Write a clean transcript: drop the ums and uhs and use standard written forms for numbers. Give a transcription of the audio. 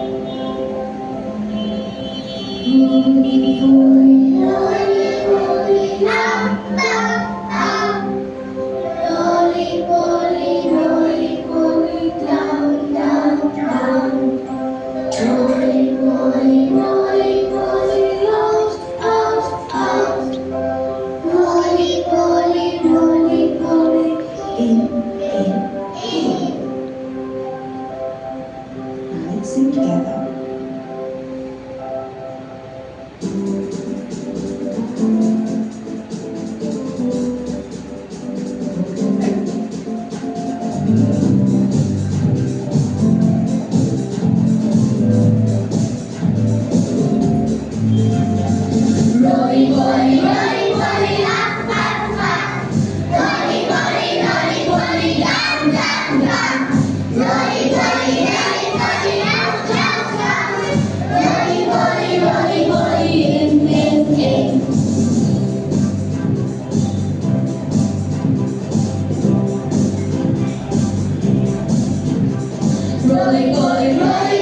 Roly, roly, roly, roly, up, up, up. Roly, roly, roly, roly, down, down, down. Roly, roly, roly, roly, out, out, out. Roly, roly, roly, roly, in. Now let's sing together. Rolly, rolly, rolly, rolly, up, up, up. Rolly, rolly, rolly, rolly, down, down, down. Rolly, rolly, rolly, rolly, out, out, out. Rolly, rolly, rolly, rolly, in. Rolly, rolly, rolly.